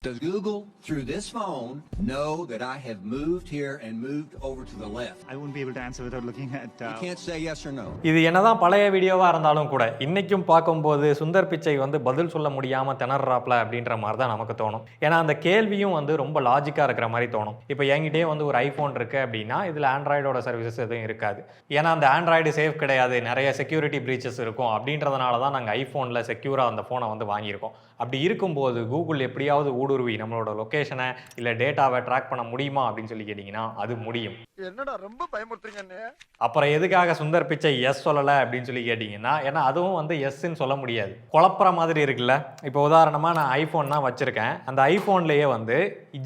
Does Google, through this phone, know that I have moved here and moved over to the left? I won't be able to answer without looking at... You can't say yes or no. இது என்னதான் பழைய வீடியோவாக இருந்தாலும் கூட இன்னைக்கும் பார்க்கும்போது சுந்தர் பிச்சை வந்து பதில் சொல்ல முடியாமல் திணறாப்ல அப்படின்ற மாதிரி தான் நமக்கு தோணும். ஏன்னா அந்த கேள்வியும் வந்து ரொம்ப லாஜிக்காக இருக்கிற மாதிரி தோணும். இப்போ என்கிட்டயே வந்து ஒரு ஐஃபோன் இருக்குது அப்படின்னா இதில் ஆண்ட்ராய்டோட சர்வீசஸ் எதுவும் இருக்காது. ஏன்னா அந்த ஆண்ட்ராய்டு சேஃப் கிடையாது, நிறைய செக்யூரிட்டி பிரீச்சஸ் இருக்கும். அப்படின்றதுனால தான் நாங்கள் ஐஃபோனில் செக்யூராக அந்த ஃபோனை வந்து வாங்கியிருக்கோம். அப்படி இருக்கும்போது கூகுள் எப்படியாவது ஊடுருவி நம்மளோட லொக்கேஷனை இல்லை டேட்டாவை ட்ராக் பண்ண முடியுமா அப்படின்னு சொல்லி கேட்டிங்கன்னா அது முடியும். என்னடா ரொம்ப பயமுறுத்துறீங்க. அப்புறம் எதுக்காக சுந்தர் பிச்சை எஸ் சொல்லலை அப்படின்னு சொல்லி கேட்டிங்கன்னா, ஏன்னா அதுவும் வந்து எஸ்ன்னு சொல்ல முடியாது, குழப்புற மாதிரி இருக்குல்ல. இப்போ உதாரணமாக நான் ஐஃபோன் தான் வச்சுருக்கேன். அந்த ஐஃபோன்லேயே வந்து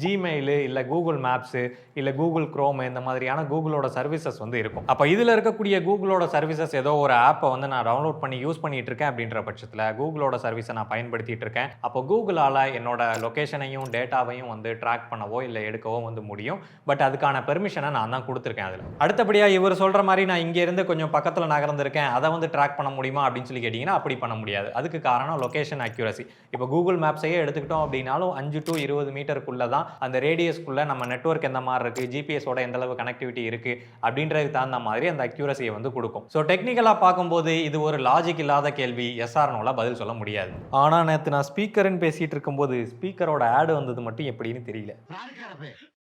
ஜிமெயிலு இல்லை கூகுள் மேப்ஸு இல்லை கூகுள் க்ரோமு இந்த மாதிரியான கூகுளோட சர்வீசஸ் வந்து இருக்கும். அப்போ இதில் இருக்கக்கூடிய கூகுளோட சர்வீசஸ் ஏதோ ஒரு ஆப்பை வந்து நான் டவுன்லோட் பண்ணி யூஸ் பண்ணிட்டு இருக்கேன் அப்படின்ற பட்சத்தில் கூகுளோட சர்வீஸை நான் பயன்படுத்திட்டு இருக்கேன். அப்போ கூகுளால் என்னோட லொக்கேஷனையும் டேட்டாவையும் வந்து ட்ராக் பண்ணவோ இல்லை எடுக்கவோ வந்து முடியும். பட் அதுக்கான பெர்மிஷனை நான் தான் கொடுத்துருக்கேன். அதில் அடுத்தபடியாக இவர் சொல்கிற மாதிரி நான் இங்கே இருந்து கொஞ்சம் பக்கத்தில் நகர்ந்திருக்கேன், அதை வந்து ட்ராக் பண்ண முடியுமா அப்படின்னு சொல்லி கேட்டிங்கன்னா அப்படி பண்ண முடியாது. அதுக்கு காரணம் லொக்கேஷன் அக்யூரசி. இப்போ கூகுள் மேப்ஸையே எடுத்துக்கிட்டோம் அப்படின்னாலும் 5 to 20 மீட்டருக்குள்ளே தான் அந்த ரேடியஸ்க்குள்ளே நம்ம நெட்வொர்க் எந்த மாதிரி இருக்குது, ஜிபிஎஸோட எந்த அளவு கனெக்டிவிட்டி இருக்குது அப்படின்றதுக்கு தகுந்த மாதிரி அந்த அக்யூரசியை வந்து கொடுக்கும். ஸோ டெக்னிக்கலாக பார்க்கும்போது இது ஒரு லாஜிக் இல்லாத கேள்வி, எஸ்ஆர்னோல பதில் சொல்ல முடியாது. ஆனால் நேற்று நான் ஸ்பீக்கர்னு பேசிகிட்டு இருக்கும்போது ஸ்பீக்கரோட ஆடு வந்தது மட்டும் எப்படின்னு தெரியல.